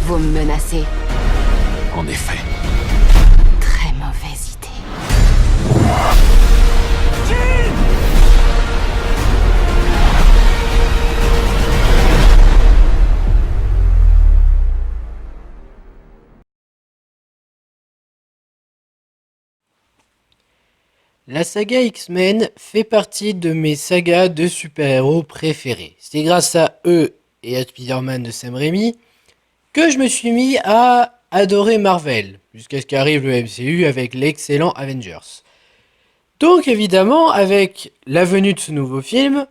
Vous me menacez. En effet. Très mauvaise idée. La saga X-Men fait partie de mes sagas de super-héros préférés. C'est grâce à eux et à Spider-Man de Sam Raimi que je me suis mis à adorer Marvel, jusqu'à ce qu'arrive le MCU avec l'excellent Avengers. Donc évidemment, avec la venue de ce nouveau film,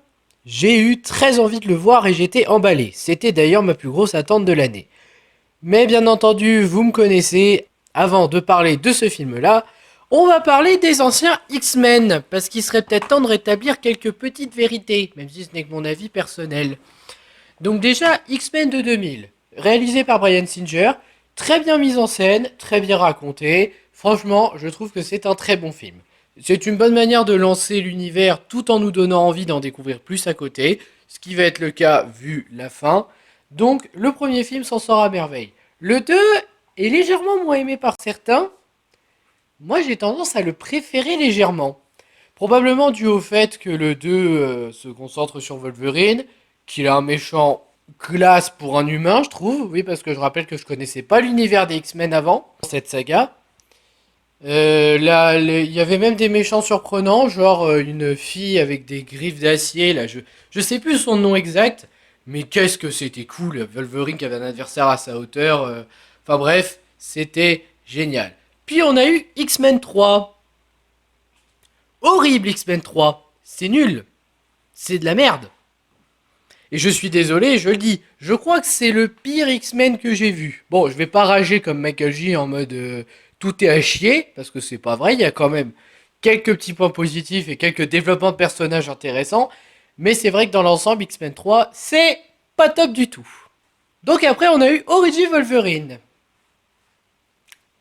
j'ai eu très envie de le voir et j'étais emballé. C'était d'ailleurs ma plus grosse attente de l'année. Mais bien entendu, vous me connaissez, avant de parler de ce film-là, on va parler des anciens X-Men, parce qu'il serait peut-être temps de rétablir quelques petites vérités, même si ce n'est que mon avis personnel. Donc déjà, X-Men de 2000, réalisé par Bryan Singer, très bien mis en scène, très bien raconté, franchement, je trouve que c'est un très bon film. C'est une bonne manière de lancer l'univers tout en nous donnant envie d'en découvrir plus à côté, ce qui va être le cas vu la fin. Donc le premier film s'en sort à merveille. Le 2 est légèrement moins aimé par certains. Moi j'ai tendance à le préférer légèrement. Probablement dû au fait que le 2 se concentre sur Wolverine, qu'il a un méchant classe pour un humain, je trouve. Oui, parce que je rappelle que je connaissais pas l'univers des X-Men avant cette saga. Là, il y avait même des méchants surprenants, genre une fille avec des griffes d'acier. Là, je sais plus son nom exact, mais qu'est-ce que c'était cool. Wolverine qui avait un adversaire à sa hauteur. Enfin bref, c'était génial. Puis on a eu X-Men 3. Horrible X-Men 3. C'est nul. C'est de la merde. Et je suis désolé, je le dis. Je crois que c'est le pire X-Men que j'ai vu. Bon, je vais pas rager comme Michael J en mode tout est à chier, parce que c'est pas vrai. Il y a quand même quelques petits points positifs et quelques développements de personnages intéressants. Mais c'est vrai que dans l'ensemble, X-Men 3, c'est pas top du tout. Donc après, on a eu Origin Wolverine.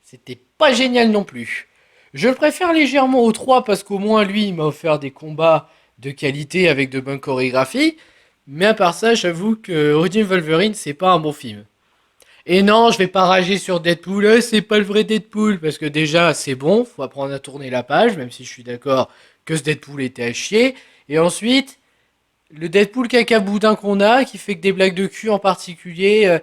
C'était pas génial non plus. Je le préfère légèrement au 3 parce qu'au moins lui, il m'a offert des combats de qualité avec de bonnes chorégraphies. Mais à part ça, j'avoue que Origin Wolverine, c'est pas un bon film. Et non, je vais pas rager sur Deadpool, c'est pas le vrai Deadpool, parce que déjà, c'est bon, faut apprendre à tourner la page, même si je suis d'accord que ce Deadpool était à chier. Et ensuite, le Deadpool caca boudin qu'on a, qui fait que des blagues de cul en particulier,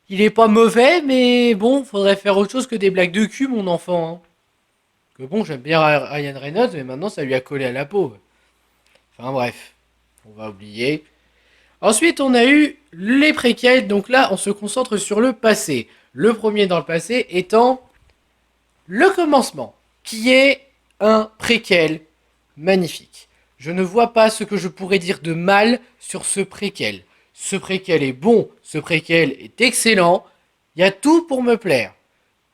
il est pas mauvais, mais bon, faudrait faire autre chose que des blagues de cul, mon enfant. Hein. Que bon, j'aime bien Ryan Reynolds, mais maintenant ça lui a collé à la peau. Enfin bref, on va oublier. Ensuite, on a eu les préquels, donc là, on se concentre sur le passé. Le premier dans le passé étant le commencement, qui est un préquel magnifique. Je ne vois pas ce que je pourrais dire de mal sur ce préquel. Ce préquel est bon, ce préquel est excellent, il y a tout pour me plaire.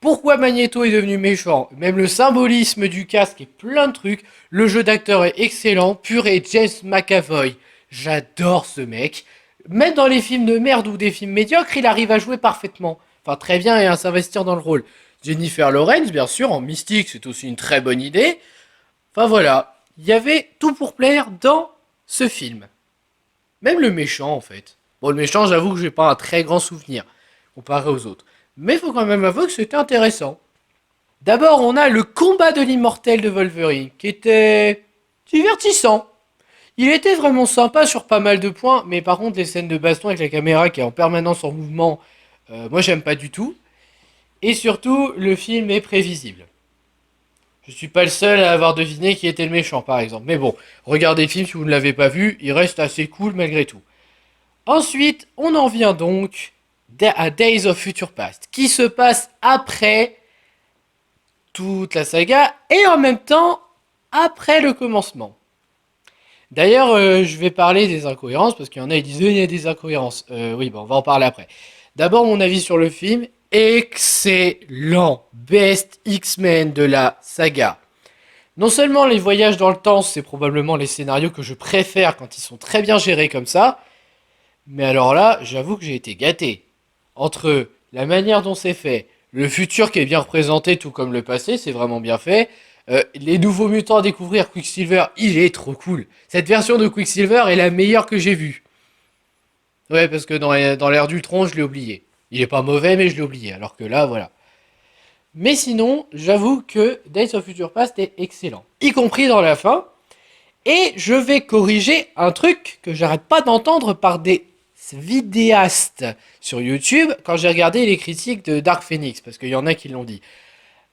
Pourquoi Magneto est devenu méchant? Même le symbolisme du casque et plein de trucs. Le jeu d'acteur est excellent. Purée, James McAvoy. J'adore ce mec. Même dans les films de merde ou des films médiocres, il arrive à jouer parfaitement. Enfin, très bien et à s'investir dans le rôle. Jennifer Lawrence, bien sûr, en mystique, c'est aussi une très bonne idée. Enfin voilà, il y avait tout pour plaire dans ce film. Même le méchant, en fait. Bon, le méchant, j'avoue que j'ai pas un très grand souvenir, comparé aux autres. Mais il faut quand même avouer que c'était intéressant. D'abord, on a le combat de l'immortel de Wolverine, qui était divertissant. Il était vraiment sympa sur pas mal de points, mais par contre, les scènes de baston avec la caméra qui est en permanence en mouvement, moi j'aime pas du tout. Et surtout, le film est prévisible. Je suis pas le seul à avoir deviné qui était le méchant, par exemple. Mais bon, regardez le film si vous ne l'avez pas vu, il reste assez cool malgré tout. Ensuite, on en vient donc à Days of Future Past, qui se passe après toute la saga et en même temps après le commencement. D'ailleurs, je vais parler des incohérences parce qu'il y en a qui disent il y a des incohérences. Oui, bon, on va en parler après. D'abord, mon avis sur le film. Excellent, best X-Men de la saga. Non seulement les voyages dans le temps, c'est probablement les scénarios que je préfère quand ils sont très bien gérés comme ça, mais alors là, j'avoue que j'ai été gâté. Entre la manière dont c'est fait, le futur qui est bien représenté tout comme le passé, c'est vraiment bien fait. Les nouveaux mutants à découvrir, Quicksilver, il est trop cool. Cette version de Quicksilver est la meilleure que j'ai vue. Ouais, parce que dans l'ère d'Ultron, je l'ai oublié. Il est pas mauvais, mais je l'ai oublié. Alors que là, voilà. Mais sinon, j'avoue que Days of Future Past est excellent. Y compris dans la fin. Et je vais corriger un truc que j'arrête pas d'entendre par des vidéastes sur YouTube quand j'ai regardé les critiques de Dark Phoenix, parce qu'il y en a qui l'ont dit.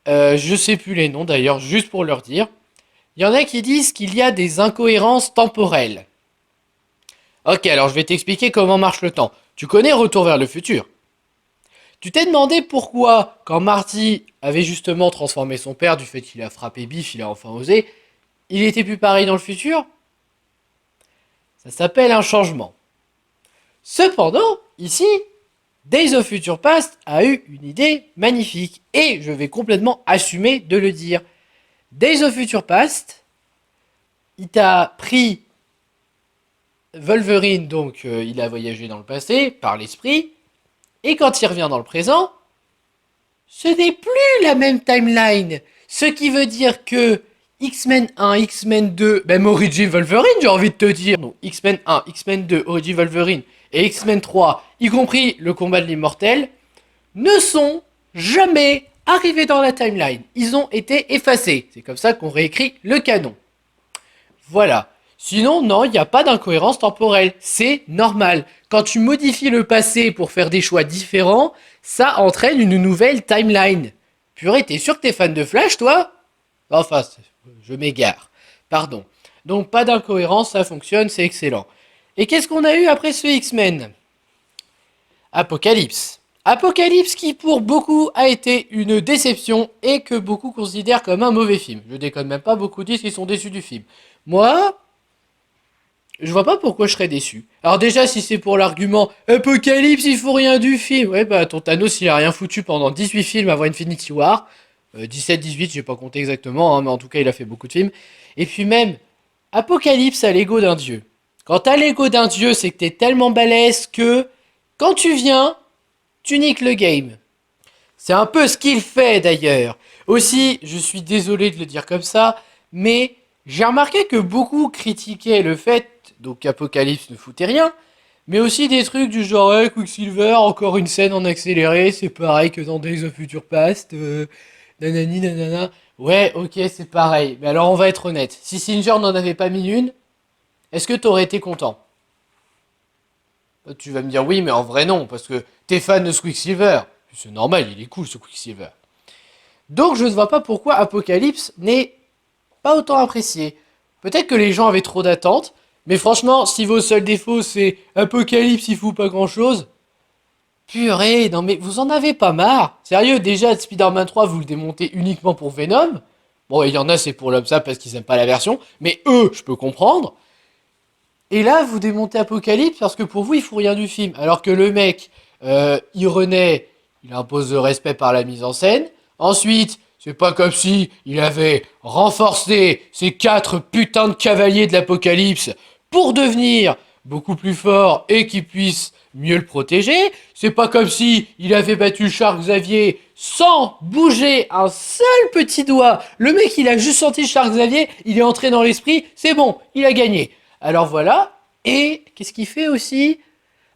Je sais plus les noms d'ailleurs, juste pour leur dire. Il y en a qui disent qu'il y a des incohérences temporelles. Ok, alors je vais t'expliquer comment marche le temps. Tu connais Retour vers le futur. Tu t'es demandé pourquoi, quand Marty avait justement transformé son père du fait qu'il a frappé Biff, il a enfin osé, il était plus pareil dans le futur? Ça s'appelle un changement. Cependant, ici, Days of Future Past a eu une idée magnifique, et je vais complètement assumer de le dire. Days of Future Past, il t'a pris Wolverine, donc il a voyagé dans le passé par l'esprit, et quand il revient dans le présent, ce n'est plus la même timeline. Ce qui veut dire que X-Men 1, X-Men 2, même Origin Wolverine, j'ai envie de te dire. Donc X-Men 1, X-Men 2, Origin Wolverine et X-Men 3, y compris le combat de l'immortel, ne sont jamais arrivés dans la timeline. Ils ont été effacés. C'est comme ça qu'on réécrit le canon. Voilà. Sinon, non, il n'y a pas d'incohérence temporelle. C'est normal. Quand tu modifies le passé pour faire des choix différents, ça entraîne une nouvelle timeline. Purée, t'es sûr que t'es fan de Flash, toi? Enfin, je m'égare. Pardon. Donc, pas d'incohérence, ça fonctionne, c'est excellent. Et qu'est-ce qu'on a eu après ce X-Men? Apocalypse. Apocalypse qui pour beaucoup a été une déception et que beaucoup considèrent comme un mauvais film. Je déconne même pas, beaucoup disent qu'ils sont déçus du film. Moi, je vois pas pourquoi je serais déçu. Alors déjà, si c'est pour l'argument Apocalypse, il faut rien du film. Ouais, bah ton Thanos, il a rien foutu pendant 18 films avant Infinity War. 17-18, j'ai pas compté exactement, hein, mais en tout cas, il a fait beaucoup de films. Et puis même, Apocalypse a l'ego d'un dieu. Quand t'as l'ego d'un dieu, c'est que t'es tellement balèze que, quand tu viens, tu niques le game. C'est un peu ce qu'il fait d'ailleurs. Aussi, je suis désolé de le dire comme ça, mais j'ai remarqué que beaucoup critiquaient le fait, donc Apocalypse ne foutait rien, mais aussi des trucs du genre hey, Quicksilver, encore une scène en accéléré, c'est pareil que dans Days of Future Past, nanani nanana. Ouais, ok, c'est pareil. Mais alors on va être honnête, si Singer n'en avait pas mis une, est-ce que t'aurais été content? Tu vas me dire oui, mais en vrai non, parce que t'es fan de ce Quicksilver. C'est normal, il est cool ce Quicksilver. Donc je ne vois pas pourquoi Apocalypse n'est pas autant apprécié. Peut-être que les gens avaient trop d'attentes, mais franchement, si vos seuls défauts c'est Apocalypse, il fout pas grand chose. Purée, non mais vous en avez pas marre. Sérieux, déjà Spider-Man 3, vous le démontez uniquement pour Venom. Bon, il y en a, c'est pour l'homme ça parce qu'ils aiment pas la version, mais eux, je peux comprendre. Et là, vous démontez Apocalypse parce que pour vous, il faut rien du film. Alors que le mec, il renaît, il impose le respect par la mise en scène. Ensuite, c'est pas comme si il avait renforcé ces 4 putains de cavaliers de l'Apocalypse pour devenir beaucoup plus fort et qu'il puisse mieux le protéger. C'est pas comme si il avait battu Charles Xavier sans bouger un seul petit doigt. Le mec, il a juste senti Charles Xavier, il est entré dans l'esprit, c'est bon, il a gagné. Alors voilà, et qu'est-ce qu'il fait aussi?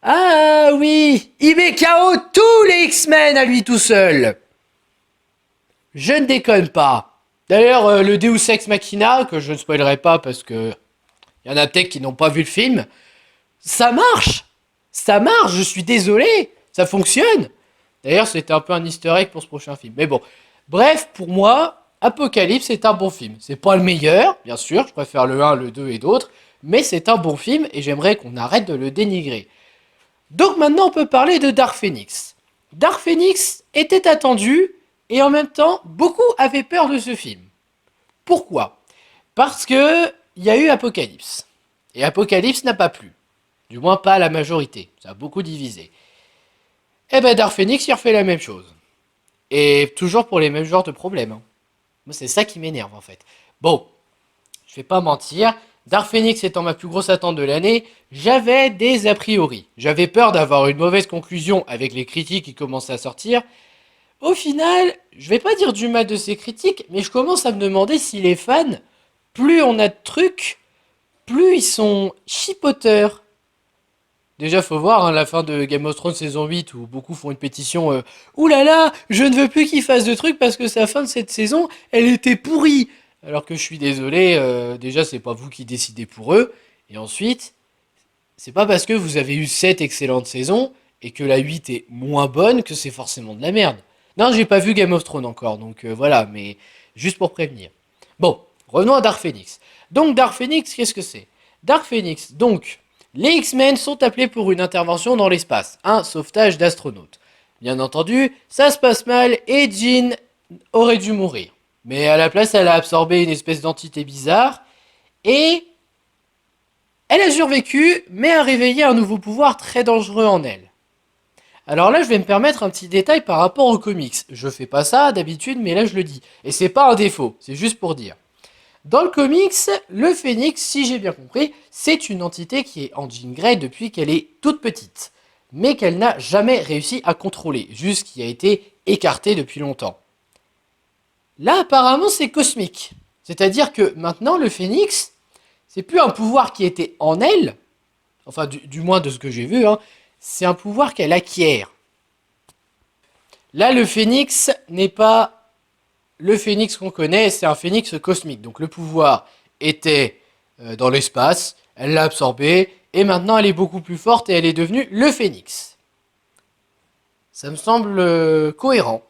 Ah oui, il met KO tous les X-Men à lui tout seul. Je ne déconne pas. D'ailleurs, le Deus Ex Machina, que je ne spoilerai pas parce que il y en a peut-être qui n'ont pas vu le film, ça marche. Ça marche, je suis désolé, ça fonctionne. D'ailleurs, c'était un peu un easter egg pour ce prochain film. Mais bon, bref, pour moi, Apocalypse est un bon film. C'est pas le meilleur, bien sûr, je préfère le 1, le 2 et d'autres, mais c'est un bon film et j'aimerais qu'on arrête de le dénigrer. Donc maintenant, on peut parler de Dark Phoenix. Dark Phoenix était attendu et en même temps, beaucoup avaient peur de ce film. Pourquoi? Parce que il y a eu Apocalypse. Et Apocalypse n'a pas plu. Du moins pas à la majorité. Ça a beaucoup divisé. Et ben Dark Phoenix, il refait la même chose. Et toujours pour les mêmes genres de problèmes. Hein. Moi, c'est ça qui m'énerve en fait. Bon, je vais pas mentir. Dark Phoenix étant ma plus grosse attente de l'année, j'avais des a priori. J'avais peur d'avoir une mauvaise conclusion avec les critiques qui commençaient à sortir. Au final, je vais pas dire du mal de ces critiques, mais je commence à me demander si les fans, plus on a de trucs, plus ils sont chipoteurs. Déjà, faut voir hein, la fin de Game of Thrones saison 8 où beaucoup font une pétition ouh là là, je ne veux plus qu'il fasse de trucs parce que sa fin de cette saison, elle était pourrie. Alors que je suis désolé, déjà, c'est pas vous qui décidez pour eux. Et ensuite, c'est pas parce que vous avez eu 7 excellentes saisons et que la 8 est moins bonne que c'est forcément de la merde. Non, j'ai pas vu Game of Thrones encore, donc voilà, mais juste pour prévenir. Bon, revenons à Dark Phoenix. Donc Dark Phoenix, qu'est-ce que c'est? Dark Phoenix, donc, les X-Men sont appelés pour une intervention dans l'espace, un sauvetage d'astronautes. Bien entendu, ça se passe mal et Jean aurait dû mourir. Mais à la place, elle a absorbé une espèce d'entité bizarre et elle a survécu, mais a réveillé un nouveau pouvoir très dangereux en elle. Alors là, je vais me permettre un petit détail par rapport aux comics. Je fais pas ça d'habitude, mais là je le dis. Et c'est pas un défaut, c'est juste pour dire. Dans le comics, le Phénix, si j'ai bien compris, c'est une entité qui est en Jean Grey depuis qu'elle est toute petite, mais qu'elle n'a jamais réussi à contrôler, juste qui a été écartée depuis longtemps. Là, apparemment, c'est cosmique. C'est-à-dire que maintenant, le Phénix, c'est plus un pouvoir qui était en elle, enfin du moins de ce que j'ai vu, hein, c'est un pouvoir qu'elle acquiert. Là, le Phénix n'est pas le Phénix qu'on connaît, c'est un Phénix cosmique. Donc le pouvoir était dans l'espace, elle l'a absorbé, et maintenant elle est beaucoup plus forte et elle est devenue le Phénix. Ça me semble cohérent.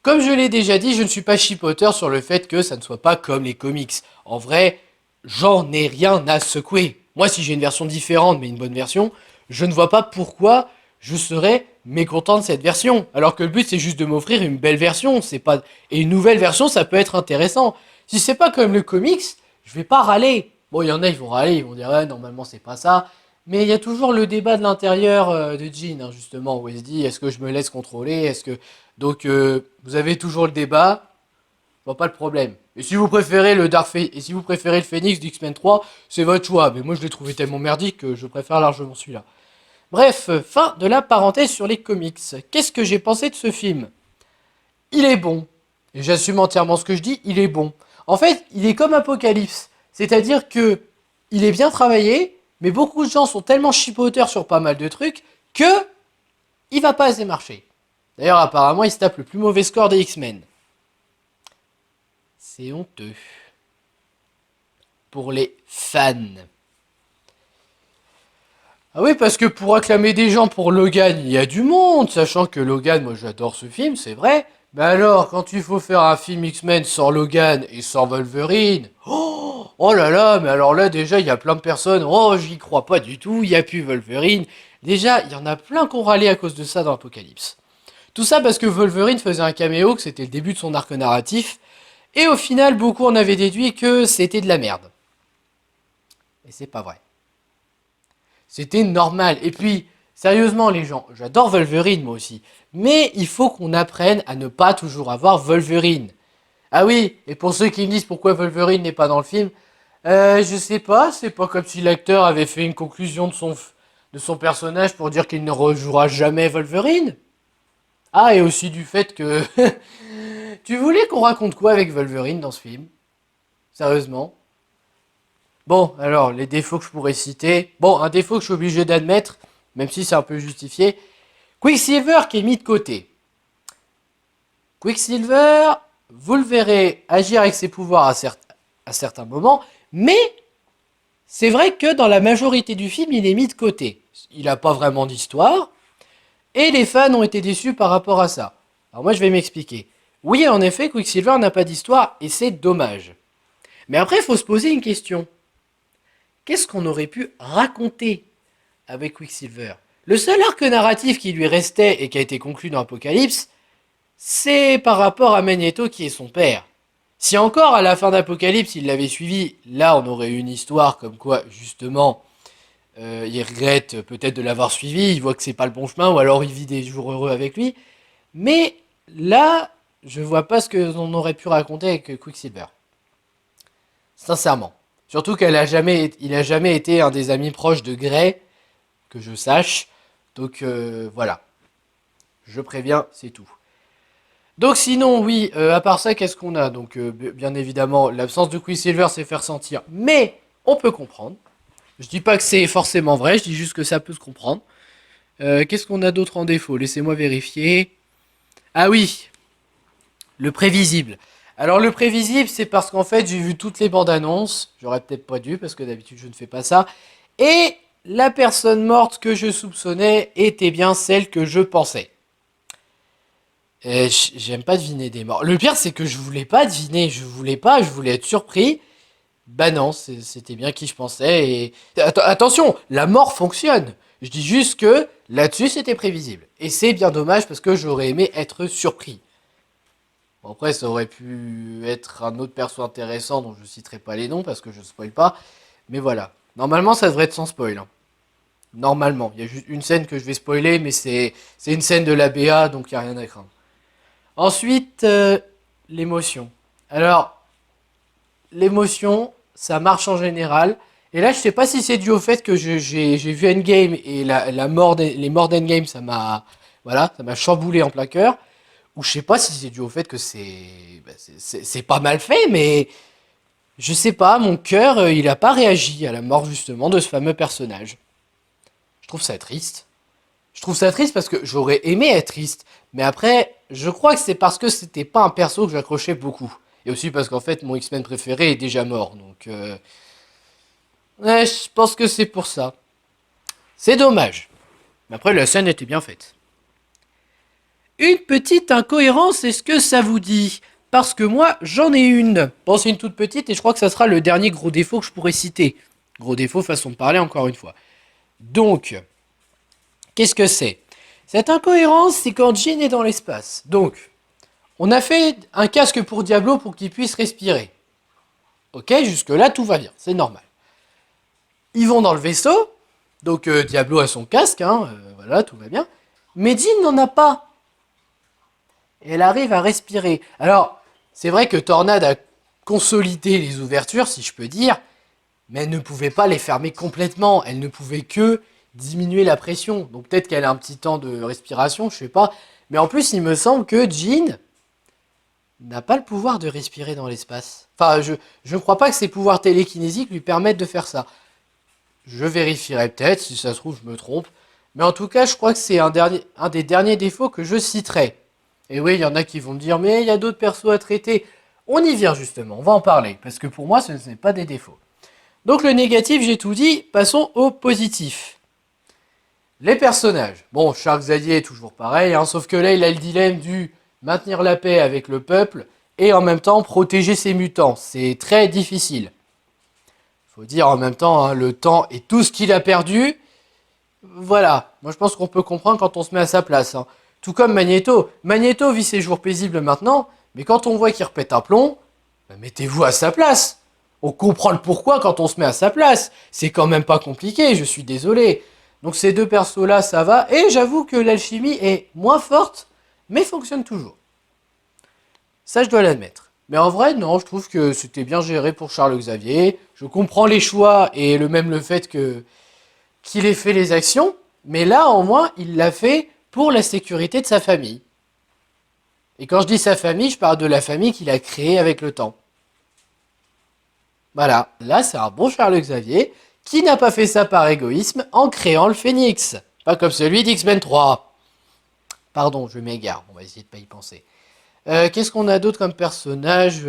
Comme je l'ai déjà dit, je ne suis pas chipoteur sur le fait que ça ne soit pas comme les comics. En vrai, j'en ai rien à secouer. Moi, si j'ai une version différente, mais une bonne version, je ne vois pas pourquoi je serais mécontent de cette version. Alors que le but, c'est juste de m'offrir une belle version. C'est pas... Et une nouvelle version, ça peut être intéressant. Si c'est pas comme le comics, je vais pas râler. Bon, il y en a, ils vont râler, ils vont dire, ouais, normalement, c'est pas ça. Mais il y a toujours le débat de l'intérieur de Jean, hein, justement, où elle se dit, est-ce que je me laisse contrôler? Est-ce que... Donc, vous avez toujours le débat. Je vois pas le problème. Et si vous préférez le et si vous préférez le Phoenix d'X-Men 3, c'est votre choix. Mais moi, je l'ai trouvé tellement merdique que je préfère largement celui-là. Bref, fin de la parenthèse sur les comics. Qu'est-ce que j'ai pensé de ce film? Il est bon. Et j'assume entièrement ce que je dis, il est bon. En fait, il est comme Apocalypse. C'est-à-dire que il est bien travaillé, mais beaucoup de gens sont tellement chipoteurs sur pas mal de trucs que il va pas assez marcher. D'ailleurs, apparemment, il se tape le plus mauvais score des X-Men. C'est honteux. Pour les fans. Ah oui, parce que pour acclamer des gens pour Logan, il y a du monde, sachant que Logan, moi j'adore ce film, c'est vrai. Mais alors, quand il faut faire un film X-Men sans Logan et sans Wolverine, oh là là, mais alors là déjà, il y a plein de personnes, oh j'y crois pas du tout, il n'y a plus Wolverine. Déjà, il y en a plein qui ont râlé à cause de ça dans Apocalypse. Tout ça parce que Wolverine faisait un caméo, que c'était le début de son arc narratif, et au final, beaucoup en avaient déduit que c'était de la merde. Et c'est pas vrai. C'était normal. Et puis, sérieusement les gens, j'adore Wolverine moi aussi. Mais il faut qu'on apprenne à ne pas toujours avoir Wolverine. Ah oui, et pour ceux qui me disent pourquoi Wolverine n'est pas dans le film, je sais pas, c'est pas comme si l'acteur avait fait une conclusion de son personnage pour dire qu'il ne rejouera jamais Wolverine. Ah, et aussi du fait que... Tu voulais qu'on raconte quoi avec Wolverine dans ce film? Sérieusement? Bon, alors, les défauts que je pourrais citer. Bon, un défaut que je suis obligé d'admettre, même si c'est un peu justifié. Quicksilver qui est mis de côté. Quicksilver, vous le verrez agir avec ses pouvoirs à certains moments, mais c'est vrai que dans la majorité du film, il est mis de côté. Il n'a pas vraiment d'histoire, et les fans ont été déçus par rapport à ça. Alors moi, je vais m'expliquer. Oui, en effet, Quicksilver n'a pas d'histoire, et c'est dommage. Mais après, il faut se poser une question. Qu'est-ce qu'on aurait pu raconter avec Quicksilver? Le seul arc narratif qui lui restait et qui a été conclu dans Apocalypse, c'est par rapport à Magneto qui est son père. Si encore à la fin d'Apocalypse il l'avait suivi, là on aurait eu une histoire comme quoi justement il regrette peut-être de l'avoir suivi, il voit que c'est pas le bon chemin ou alors il vit des jours heureux avec lui. Mais là, je vois pas ce qu'on aurait pu raconter avec Quicksilver. Sincèrement. Surtout il a jamais été un des amis proches de Grey, que je sache. Donc voilà. Je préviens, c'est tout. Donc sinon, oui, à part ça, qu'est-ce qu'on a? Donc bien évidemment, l'absence de Quicksilver s'est fait ressentir, mais on peut comprendre. Je dis pas que c'est forcément vrai, je dis juste que ça peut se comprendre. Qu'est-ce qu'on a d'autre en défaut? Laissez-moi vérifier. Ah oui, le prévisible. Alors le prévisible, c'est parce qu'en fait j'ai vu toutes les bandes annonces. J'aurais peut-être pas dû parce que d'habitude je ne fais pas ça. Et la personne morte que je soupçonnais était bien celle que je pensais. J'aime pas deviner des morts. Le pire c'est que je voulais pas deviner, je voulais pas, je voulais être surpris. Bah non, c'était bien qui je pensais et... Attention, la mort fonctionne. Je dis juste que là-dessus c'était prévisible. Et c'est bien dommage parce que j'aurais aimé être surpris. Bon, après ça aurait pu être un autre perso intéressant dont je citerai pas les noms parce que je spoil pas. Mais voilà. Normalement ça devrait être sans spoil, hein. Normalement. Il y a juste une scène que je vais spoiler mais c'est une scène de la BA donc il n'y a rien à craindre. Ensuite, l'émotion. Alors, l'émotion, ça marche en général. Et là, je sais pas si c'est dû au fait que j'ai vu Endgame et les morts d'Endgame, voilà, ça m'a chamboulé en plein cœur. Ou je sais pas si c'est dû au fait que c'est pas mal fait, mais je sais pas, mon cœur, il a pas réagi à la mort justement de ce fameux personnage. Je trouve ça triste. Je trouve ça triste parce que j'aurais aimé être triste. Mais après, je crois que c'est parce que c'était pas un perso que j'accrochais beaucoup. Et aussi parce qu'en fait, mon X-Men préféré est déjà mort. Donc, ouais, je pense que c'est pour ça. C'est dommage. Mais après, la scène était bien faite. Une petite incohérence, est-ce que ça vous dit? Parce que moi, j'en ai une. Bon, c'est une toute petite et je crois que ça sera le dernier gros défaut que je pourrais citer. Gros défaut, façon de parler, encore une fois. Donc, qu'est-ce que c'est? Cette incohérence, c'est quand Jean est dans l'espace. Donc, on a fait un casque pour Diablo pour qu'il puisse respirer. Ok, jusque-là, tout va bien, c'est normal. Ils vont dans le vaisseau, donc Diablo a son casque, hein, voilà, tout va bien. Mais Jean n'en a pas. Et elle arrive à respirer. Alors, c'est vrai que Tornade a consolidé les ouvertures, si je peux dire, mais elle ne pouvait pas les fermer complètement. Elle ne pouvait que diminuer la pression. Donc peut-être qu'elle a un petit temps de respiration, je sais pas. Mais en plus, il me semble que Jean n'a pas le pouvoir de respirer dans l'espace. Enfin, je ne crois pas que ses pouvoirs télékinésiques lui permettent de faire ça. Je vérifierai peut-être, si ça se trouve, je me trompe. Mais en tout cas, je crois que c'est un des derniers défauts que je citerai. Et oui, il y en a qui vont me dire, mais il y a d'autres persos à traiter. On y vient justement, on va en parler. Parce que pour moi, ce n'est pas des défauts. Donc le négatif, j'ai tout dit, passons au positif. Les personnages. Bon, Charles Xavier est toujours pareil, hein, sauf que là, il a le dilemme du maintenir la paix avec le peuple et en même temps protéger ses mutants. C'est très difficile. Faut dire en même temps, hein, le temps et tout ce qu'il a perdu. Voilà, moi je pense qu'on peut comprendre quand on se met à sa place, hein. Tout comme Magneto. Magneto vit ses jours paisibles maintenant, mais quand on voit qu'il repète un plomb, bah, mettez-vous à sa place. On comprend le pourquoi quand on se met à sa place. C'est quand même pas compliqué, je suis désolé. Donc ces deux persos-là, ça va. Et j'avoue que l'alchimie est moins forte, mais fonctionne toujours. Ça, je dois l'admettre. Mais en vrai, non, je trouve que c'était bien géré pour Charles Xavier. Je comprends les choix et le fait qu'il ait fait les actions. Mais là, au moins, il l'a fait pour la sécurité de sa famille. Et quand je dis sa famille, je parle de la famille qu'il a créée avec le temps. Voilà, là c'est un bon Charles Xavier qui n'a pas fait ça par égoïsme en créant le Phénix. Pas comme celui d'X-Men 3. Pardon, je m'égare, on va essayer de pas y penser. Qu'est-ce qu'on a d'autre comme personnage?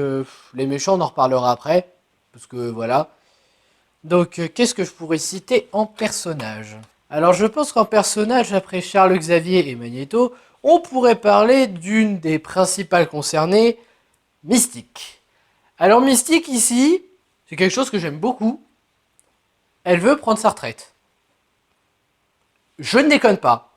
Les méchants, on en reparlera après. Parce que voilà. Donc, qu'est-ce que je pourrais citer en personnage? Alors, je pense qu'en personnage, après Charles Xavier et Magneto, on pourrait parler d'une des principales concernées, Mystique. Alors, Mystique, ici, c'est quelque chose que j'aime beaucoup. Elle veut prendre sa retraite. Je ne déconne pas.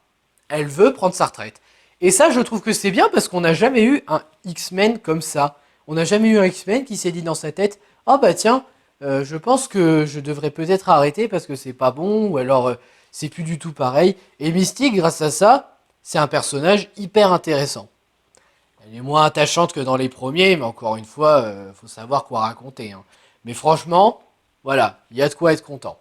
Elle veut prendre sa retraite. Et ça, je trouve que c'est bien parce qu'on n'a jamais eu un X-Men comme ça. On n'a jamais eu un X-Men qui s'est dit dans sa tête, oh bah tiens, je pense que je devrais peut-être arrêter parce que c'est pas bon, ou alors c'est plus du tout pareil. Et Mystique, grâce à ça, c'est un personnage hyper intéressant. Elle est moins attachante que dans les premiers, mais encore une fois, faut savoir quoi raconter, hein. Mais franchement, voilà, il y a de quoi être content.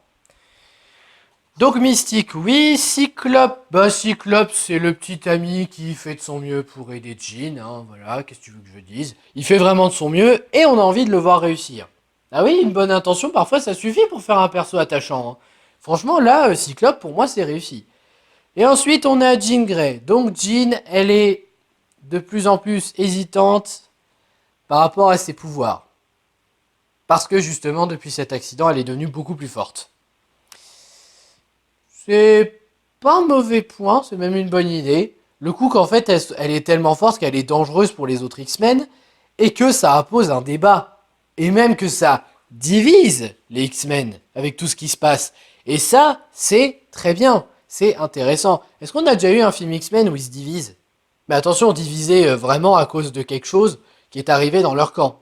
Donc Mystique, oui. Cyclope, bah Cyclope, c'est le petit ami qui fait de son mieux pour aider Jean, hein, voilà, qu'est-ce que tu veux que je dise? Il fait vraiment de son mieux et on a envie de le voir réussir. Ah oui, une bonne intention, parfois ça suffit pour faire un perso attachant, hein. Franchement, là, Cyclope, pour moi, c'est réussi. Et ensuite, on a Jean Grey. Donc, Jean, elle est de plus en plus hésitante par rapport à ses pouvoirs. Parce que, justement, depuis cet accident, elle est devenue beaucoup plus forte. C'est pas un mauvais point, c'est même une bonne idée. Le coup qu'en fait, elle est tellement forte qu'elle est dangereuse pour les autres X-Men, et que ça impose un débat. Et même que ça divise les X-Men avec tout ce qui se passe. Et ça, c'est très bien. C'est intéressant. Est-ce qu'on a déjà eu un film X-Men où ils se divisent? Mais attention, divisé vraiment à cause de quelque chose qui est arrivé dans leur camp.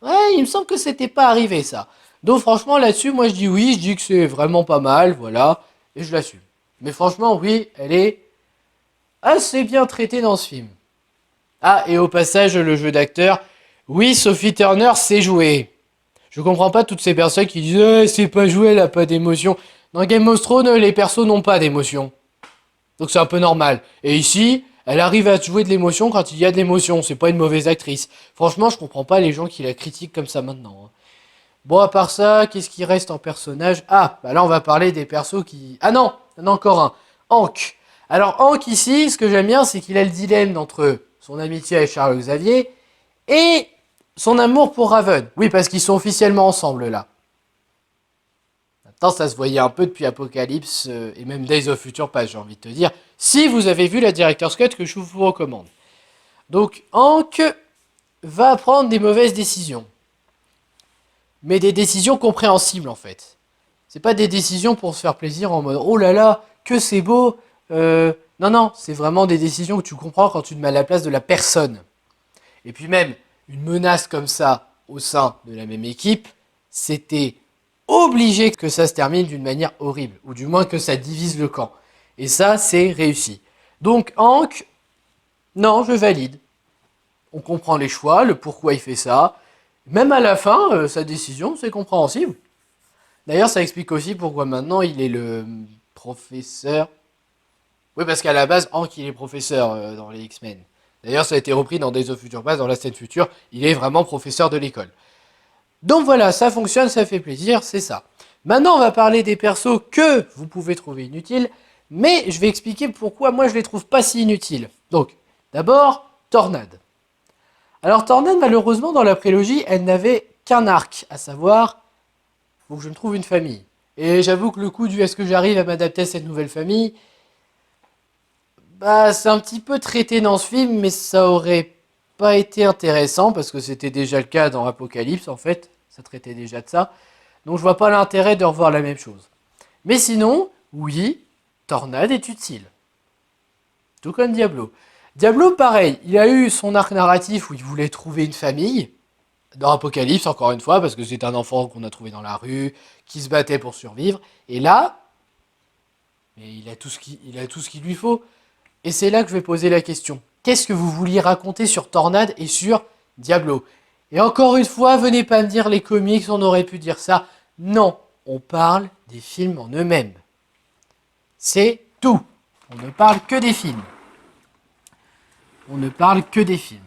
Ouais, il me semble que c'était pas arrivé ça. Donc franchement là-dessus, moi je dis oui, je dis que c'est vraiment pas mal, voilà, et je l'assume. Mais franchement, oui, elle est assez bien traitée dans ce film. Ah, et au passage, le jeu d'acteur, oui, Sophie Turner sait jouer. Je comprends pas toutes ces personnes qui disent c'est pas joué, elle a pas d'émotion. Dans Game of Thrones, les persos n'ont pas d'émotion. Donc c'est un peu normal. Et ici, elle arrive à jouer de l'émotion quand il y a de l'émotion. C'est pas une mauvaise actrice. Franchement, je comprends pas les gens qui la critiquent comme ça maintenant, hein. Bon, à part ça, qu'est-ce qui reste en personnage? Ah, bah là on va parler des persos qui... Ah non, il y en a encore un. Hank. Alors Hank ici, ce que j'aime bien, c'est qu'il a le dilemme entre son amitié avec Charles Xavier et son amour pour Raven. Oui, parce qu'ils sont officiellement ensemble là. Maintenant, ça se voyait un peu depuis Apocalypse et même Days of Future Past, j'ai envie de te dire. Si vous avez vu la Director's Cut que je vous recommande. Donc, Hank va prendre des mauvaises décisions. Mais des décisions compréhensibles en fait. C'est pas des décisions pour se faire plaisir en mode oh là là, que c'est beau. Non, non, c'est vraiment des décisions que tu comprends quand tu te mets à la place de la personne. Et puis même, une menace comme ça au sein de la même équipe, c'était obligé que ça se termine d'une manière horrible, ou du moins que ça divise le camp. Et ça, c'est réussi. Donc Hank, non, je valide. On comprend les choix, le pourquoi il fait ça. Même à la fin, sa décision, c'est compréhensible. D'ailleurs, ça explique aussi pourquoi maintenant il est le professeur. Oui, parce qu'à la base, Hank, il est professeur dans les X-Men. D'ailleurs, ça a été repris dans Days of Future Past, dans la scène future. Il est vraiment professeur de l'école. Donc voilà, ça fonctionne, ça fait plaisir, c'est ça. Maintenant, on va parler des persos que vous pouvez trouver inutiles, mais je vais expliquer pourquoi moi je les trouve pas si inutiles. Donc, d'abord, Tornade. Alors Tornade, malheureusement, dans la prélogie, elle n'avait qu'un arc, à savoir, faut que je me trouve une famille. Et j'avoue que le coup du est-ce que j'arrive à m'adapter à cette nouvelle famille, bah c'est un petit peu traité dans ce film, mais ça aurait pas été intéressant, parce que c'était déjà le cas dans Apocalypse, en fait, ça traitait déjà de ça. Donc je vois pas l'intérêt de revoir la même chose. Mais sinon, oui, Tornade est utile. Tout comme Diablo. Diablo, pareil, il a eu son arc narratif où il voulait trouver une famille, dans Apocalypse, encore une fois, parce que c'est un enfant qu'on a trouvé dans la rue, qui se battait pour survivre. Et là, mais il a tout ce qu'il lui faut. Et c'est là que je vais poser la question. Qu'est-ce que vous vouliez raconter sur Tornade et sur Diablo? Et encore une fois, venez pas me dire les comics, on aurait pu dire ça. Non, on parle des films en eux-mêmes. C'est tout. On ne parle que des films. On ne parle que des films.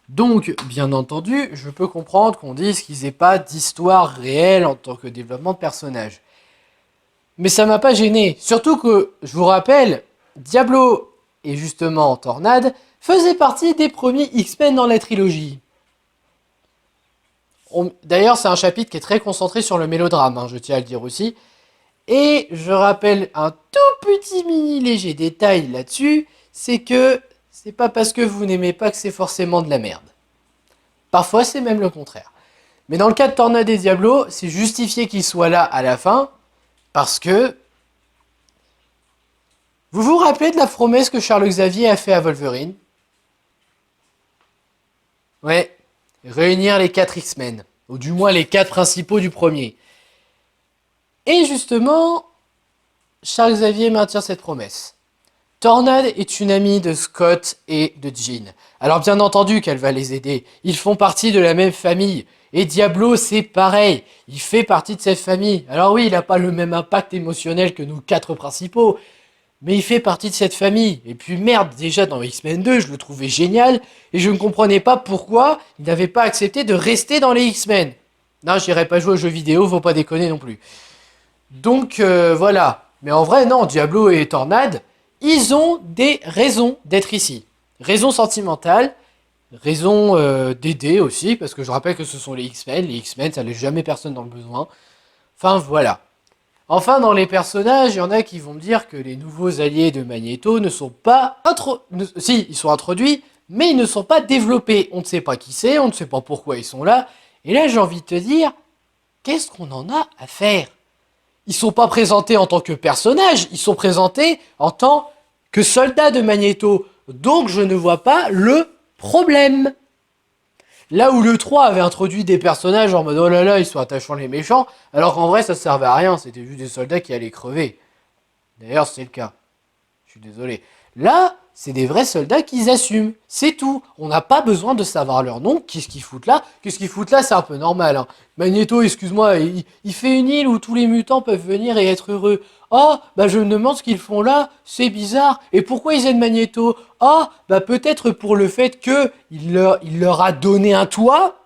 Donc, bien entendu, je peux comprendre qu'on dise qu'ils n'aient pas d'histoire réelle en tant que développement de personnage. Mais ça m'a pas gêné. Surtout que, je vous rappelle, Diablo et justement Tornade faisaient partie des premiers X-Men dans la trilogie. D'ailleurs, c'est un chapitre qui est très concentré sur le mélodrame, hein, je tiens à le dire aussi. Et je rappelle un tout petit mini léger détail là-dessus, c'est que c'est pas parce que vous n'aimez pas que c'est forcément de la merde. Parfois, c'est même le contraire. Mais dans le cas de Tornade et Diablo, c'est justifié qu'ils soient là à la fin, parce que... Vous vous rappelez de la promesse que Charles Xavier a fait à Wolverine? Ouais, réunir les 4 X-Men, ou du moins les 4 principaux du premier. Et justement, Charles Xavier maintient cette promesse. Tornade est une amie de Scott et de Jean. Alors bien entendu qu'elle va les aider, ils font partie de la même famille. Et Diablo, c'est pareil, il fait partie de cette famille. Alors oui, il n'a pas le même impact émotionnel que nos 4 principaux, mais il fait partie de cette famille. Et puis merde, déjà dans X-Men 2, je le trouvais génial, et je ne comprenais pas pourquoi il n'avait pas accepté de rester dans les X-Men. Non, j'irai pas jouer aux jeux vidéo, faut pas déconner non plus. Donc voilà. Mais en vrai, non, Diablo et Tornade, ils ont des raisons d'être ici. Raison sentimentale, raison d'aider aussi, parce que je rappelle que ce sont les X-Men. Les X-Men, ça laisse jamais personne dans le besoin. Enfin voilà. Enfin, dans les personnages, il y en a qui vont me dire que les nouveaux alliés de Magneto ne sont pas si, ils sont introduits, mais ils ne sont pas développés. On ne sait pas qui c'est, on ne sait pas pourquoi ils sont là. Et là, j'ai envie de te dire, qu'est-ce qu'on en a à faire? Ils sont pas présentés en tant que personnages, ils sont présentés en tant que soldats de Magneto. Donc, je ne vois pas le problème. Là où le 3 avait introduit des personnages en mode oh là là, ils sont attachants les méchants, alors qu'en vrai ça servait à rien, c'était juste des soldats qui allaient crever. D'ailleurs, c'est le cas. Je suis désolé. Là, c'est des vrais soldats qu'ils assument. C'est tout. On n'a pas besoin de savoir leur nom. Qu'est-ce qu'ils foutent là? Qu'est-ce qu'ils foutent là? C'est un peu normal. Hein. Magneto, excuse-moi, il fait une île où tous les mutants peuvent venir et être heureux. Oh, bah je me demande ce qu'ils font là. C'est bizarre. Et pourquoi ils aident Magneto? Oh, bah peut-être pour le fait que il leur a donné un toit.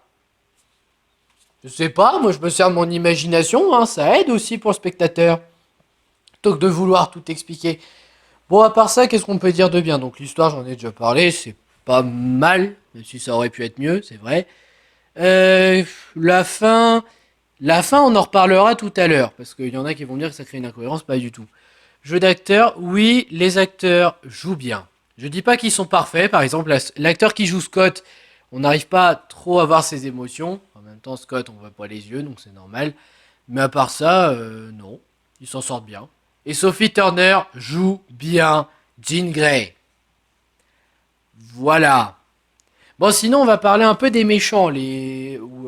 Je sais pas, moi je me sers de mon imagination. Hein, ça aide aussi pour le spectateur. Plutôt que de vouloir tout expliquer. Bon, à part ça, qu'est-ce qu'on peut dire de bien? Donc l'histoire, j'en ai déjà parlé, c'est pas mal, même si ça aurait pu être mieux, c'est vrai. Euh, la fin, on en reparlera tout à l'heure, parce qu'il y en a qui vont me dire que ça crée une incohérence, pas du tout. Jeu d'acteur, oui, les acteurs jouent bien. Je dis pas qu'ils sont parfaits, par exemple, l'acteur qui joue Scott, on n'arrive pas trop à voir ses émotions. En même temps, Scott, on voit pas les yeux, donc c'est normal. Mais à part ça, non, ils s'en sortent bien. Et Sophie Turner joue bien Jean Grey. Voilà. Bon, sinon, on va parler un peu des méchants.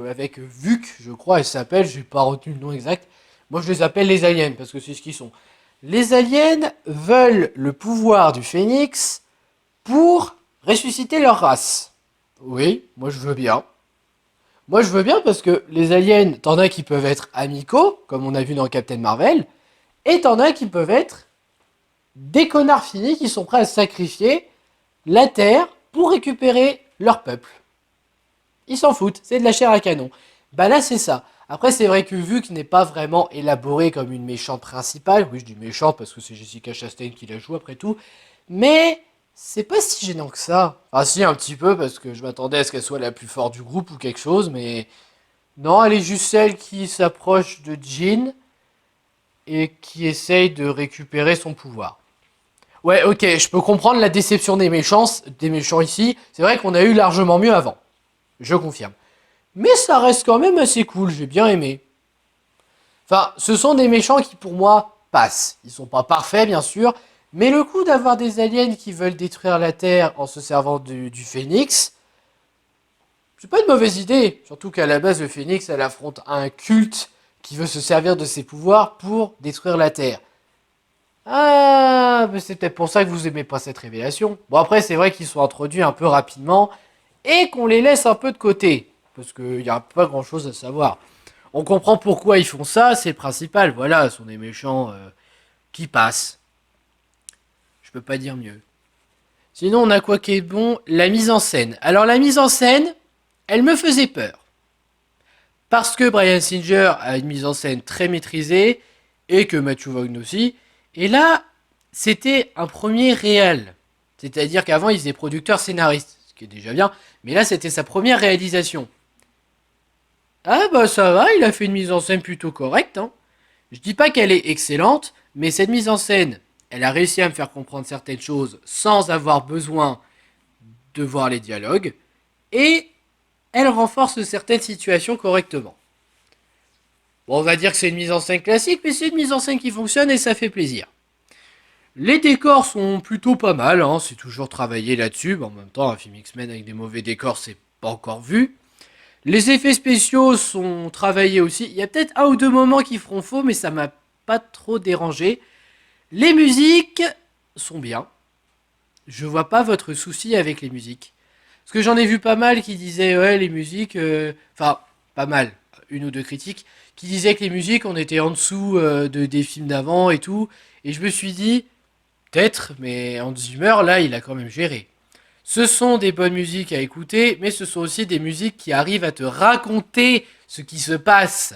Avec Vuk, je crois, elle s'appelle, j'ai pas retenu le nom exact. Moi, je les appelle les aliens, parce que c'est ce qu'ils sont. Les aliens veulent le pouvoir du phénix pour ressusciter leur race. Oui, moi je veux bien. Moi je veux bien parce que les aliens, t'en as qui peuvent être amicaux, comme on a vu dans Captain Marvel, et t'en as qui peuvent être des connards finis qui sont prêts à sacrifier la Terre pour récupérer leur peuple. Ils s'en foutent, c'est de la chair à canon. Bah là c'est ça. Après c'est vrai que Vuk n'est pas vraiment élaborée comme une méchante principale, oui je dis méchante parce que c'est Jessica Chastain qui la joue après tout, mais c'est pas si gênant que ça. Ah si un petit peu parce que je m'attendais à ce qu'elle soit la plus forte du groupe ou quelque chose, mais non elle est juste celle qui s'approche de Jean et qui essaye de récupérer son pouvoir. Ouais, ok, je peux comprendre la déception des méchants ici. C'est vrai qu'on a eu largement mieux avant. Je confirme. Mais ça reste quand même assez cool, j'ai bien aimé. Enfin, ce sont des méchants qui pour moi passent. Ils sont pas parfaits, bien sûr. Mais le coup d'avoir des aliens qui veulent détruire la Terre en se servant du Phénix, c'est pas une mauvaise idée. Surtout qu'à la base, le Phénix, elle affronte un culte qui veut se servir de ses pouvoirs pour détruire la Terre. Ah, mais c'est peut-être pour ça que vous aimez pas cette révélation. Bon après c'est vrai qu'ils sont introduits un peu rapidement et qu'on les laisse un peu de côté. Parce qu'il n'y a pas grand chose à savoir. On comprend pourquoi ils font ça, c'est le principal. Voilà, ce sont des méchants qui passent. Je peux pas dire mieux. Sinon on a quoi qui est bon? La mise en scène. Alors la mise en scène, elle me faisait peur. Parce que Bryan Singer a une mise en scène très maîtrisée et que Matthew Vaughn aussi. Et là, c'était un premier réel. C'est-à-dire qu'avant, il faisait producteur scénariste, ce qui est déjà bien. Mais là, c'était sa première réalisation. Ah bah ça va, il a fait une mise en scène plutôt correcte. Hein. Je dis pas qu'elle est excellente, mais cette mise en scène, elle a réussi à me faire comprendre certaines choses sans avoir besoin de voir les dialogues. Et elle renforce certaines situations correctement. Bon, on va dire que c'est une mise en scène classique, mais c'est une mise en scène qui fonctionne et ça fait plaisir. Les décors sont plutôt pas mal, hein, c'est toujours travaillé là-dessus. Bon, en même temps, un film X-Men avec des mauvais décors, c'est pas encore vu. Les effets spéciaux sont travaillés aussi. Il y a peut-être un ou deux moments qui feront faux, mais ça m'a pas trop dérangé. Les musiques sont bien. Je vois pas votre souci avec les musiques. Parce que j'en ai vu pas mal qui disaient, ouais, les musiques... Enfin, pas mal, une ou deux critiques, qui disaient que les musiques, on était en dessous des films d'avant et tout. Et je me suis dit, peut-être, mais Hans Zimmer, là, il a quand même géré. Ce sont des bonnes musiques à écouter, mais ce sont aussi des musiques qui arrivent à te raconter ce qui se passe.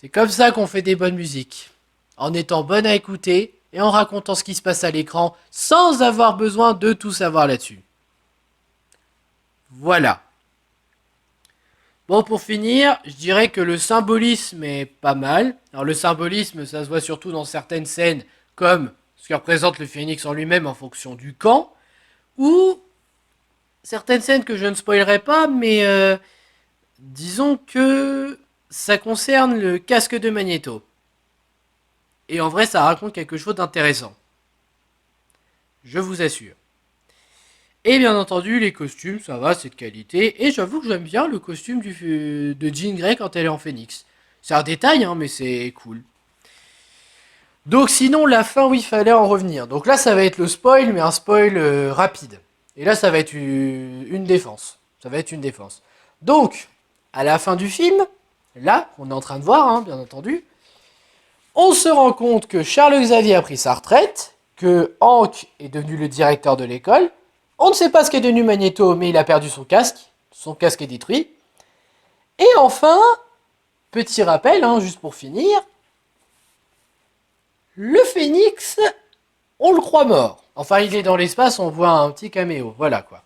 C'est comme ça qu'on fait des bonnes musiques. En étant bonne à écouter et en racontant ce qui se passe à l'écran sans avoir besoin de tout savoir là-dessus. Voilà. Bon, pour finir, je dirais que le symbolisme est pas mal. Alors le symbolisme, ça se voit surtout dans certaines scènes, comme ce que représente le phénix en lui-même en fonction du camp, ou certaines scènes que je ne spoilerai pas, mais disons que ça concerne le casque de Magneto. Et en vrai, ça raconte quelque chose d'intéressant. Je vous assure. Et bien entendu, les costumes, ça va, c'est de qualité. Et j'avoue que j'aime bien le costume de Jean Grey quand elle est en phénix. C'est un détail, hein, mais c'est cool. Donc sinon, la fin, oui, il fallait en revenir. Donc là, ça va être le spoil, mais un spoil rapide. Et là, ça va être une défense. Ça va être une défense. Donc, à la fin du film, là, on est en train de voir, hein, bien entendu, on se rend compte que Charles Xavier a pris sa retraite, que Hank est devenu le directeur de l'école. On ne sait pas ce qu'est devenu Magneto, mais il a perdu son casque. Son casque est détruit. Et enfin, petit rappel, hein, juste pour finir, le Phénix, on le croit mort. Enfin, il est dans l'espace, on voit un petit caméo. Voilà quoi.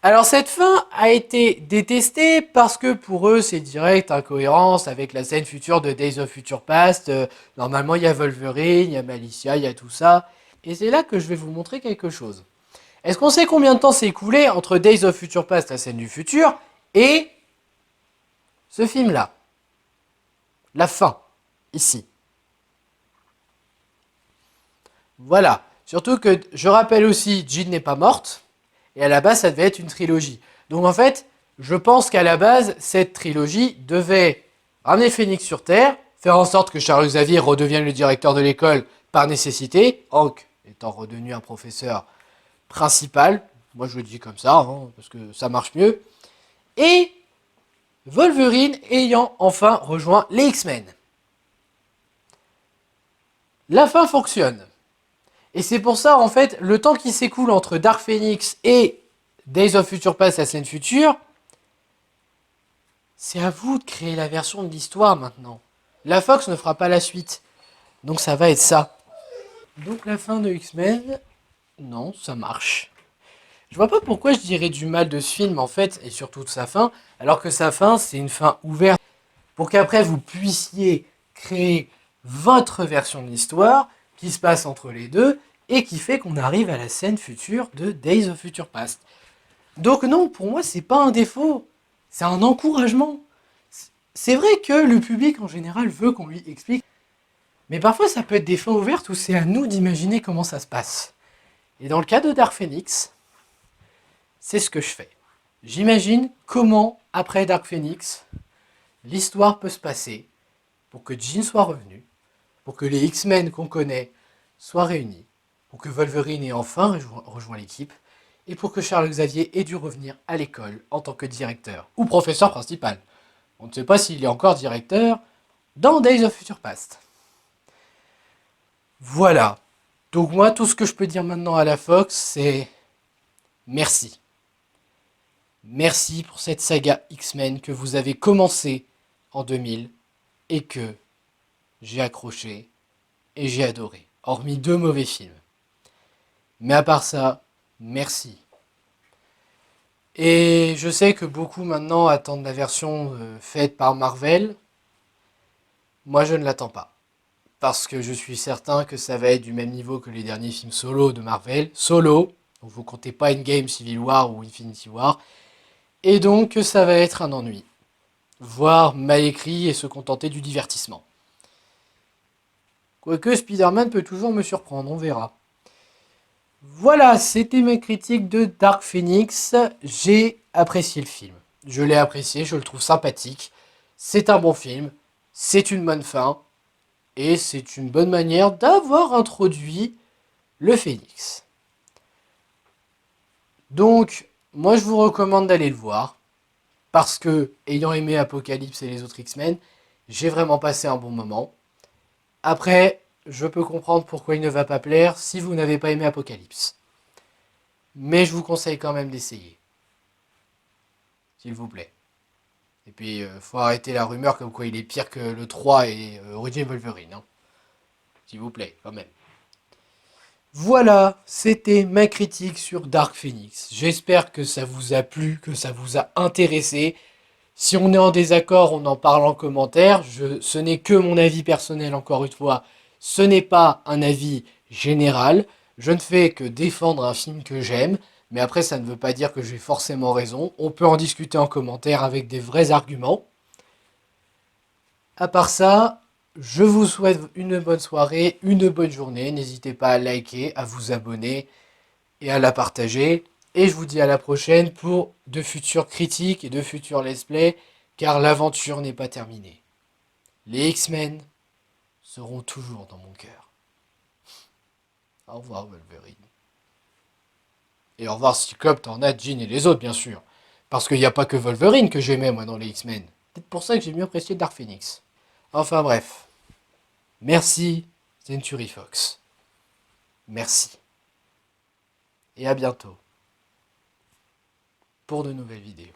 Alors cette fin a été détestée parce que pour eux c'est direct incohérence avec la scène future de Days of Future Past. Normalement il y a Wolverine, il y a Malicia, il y a tout ça. Et c'est là que je vais vous montrer quelque chose. Est-ce qu'on sait combien de temps s'est écoulé entre Days of Future Past, la scène du futur, et ce film-là? La fin, ici. Voilà. Surtout que je rappelle aussi, Jean n'est pas morte. Et à la base, ça devait être une trilogie. Donc en fait, je pense qu'à la base, cette trilogie devait ramener Phoenix sur Terre, faire en sorte que Charles Xavier redevienne le directeur de l'école par nécessité, Hank étant redevenu un professeur principal, moi je le dis comme ça, hein, parce que ça marche mieux, et Wolverine ayant enfin rejoint les X-Men. La fin fonctionne. Et c'est pour ça, en fait, le temps qui s'écoule entre Dark Phoenix et Days of Future Past, la scène future, c'est à vous de créer la version de l'histoire maintenant. La Fox ne fera pas la suite. Donc ça va être ça. Donc la fin de X-Men, non, ça marche. Je vois pas pourquoi je dirais du mal de ce film, en fait, et surtout de sa fin, alors que sa fin, c'est une fin ouverte. Pour qu'après, vous puissiez créer votre version de l'histoire, qui se passe entre les deux, et qui fait qu'on arrive à la scène future de Days of Future Past. Donc non, pour moi, c'est pas un défaut, c'est un encouragement. C'est vrai que le public, en général, veut qu'on lui explique, mais parfois, ça peut être des fins ouvertes où c'est à nous d'imaginer comment ça se passe. Et dans le cas de Dark Phoenix, c'est ce que je fais. J'imagine comment, après Dark Phoenix, l'histoire peut se passer pour que Jean soit revenu, pour que les X-Men qu'on connaît soient réunis, pour que Wolverine ait enfin rejoint l'équipe, et pour que Charles Xavier ait dû revenir à l'école en tant que directeur, ou professeur principal. On ne sait pas s'il est encore directeur dans Days of Future Past. Voilà. Donc moi, tout ce que je peux dire maintenant à la Fox, c'est merci. Merci pour cette saga X-Men que vous avez commencé en 2000 et que j'ai accroché et j'ai adoré, hormis 2 mauvais films. Mais à part ça, merci. Et je sais que beaucoup maintenant attendent la version faite par Marvel. Moi, je ne l'attends pas. Parce que je suis certain que ça va être du même niveau que les derniers films solo de Marvel. Solo, donc vous comptez pas Endgame, Civil War ou Infinity War. Et donc ça va être un ennui. Voire mal écrit et se contenter du divertissement. Quoique Spider-Man peut toujours me surprendre, on verra. Voilà, c'était mes critiques de Dark Phoenix. J'ai apprécié le film. Je l'ai apprécié, je le trouve sympathique. C'est un bon film, c'est une bonne fin. Et c'est une bonne manière d'avoir introduit le Phénix. Donc, moi je vous recommande d'aller le voir. Parce que, ayant aimé Apocalypse et les autres X-Men, j'ai vraiment passé un bon moment. Après, je peux comprendre pourquoi il ne va pas plaire si vous n'avez pas aimé Apocalypse. mais je vous conseille quand même d'essayer. S'il vous plaît. Et puis, faut arrêter la rumeur comme quoi il est pire que le 3 et Origin Wolverine. Hein. S'il vous plaît, quand même. Voilà, c'était ma critique sur Dark Phoenix. J'espère que ça vous a plu, que ça vous a intéressé. Si on est en désaccord, on en parle en commentaire. Ce n'est que mon avis personnel, encore une fois. Ce n'est pas un avis général. Je ne fais que défendre un film que j'aime. Mais après, ça ne veut pas dire que j'ai forcément raison. On peut en discuter en commentaire avec des vrais arguments. À part ça, je vous souhaite une bonne soirée, une bonne journée. N'hésitez pas à liker, à vous abonner et à la partager. Et je vous dis à la prochaine pour de futures critiques et de futurs let's play, car l'aventure n'est pas terminée. Les X-Men seront toujours dans mon cœur. Au revoir Wolverine. Et au revoir Cyclope, Tornade, Jean et les autres bien sûr. Parce qu'il n'y a pas que Wolverine que j'aimais moi dans les X-Men. Peut-être pour ça que j'ai mieux apprécié Dark Phoenix. Enfin bref. Merci Century Fox. Merci. Et à bientôt pour de nouvelles vidéos.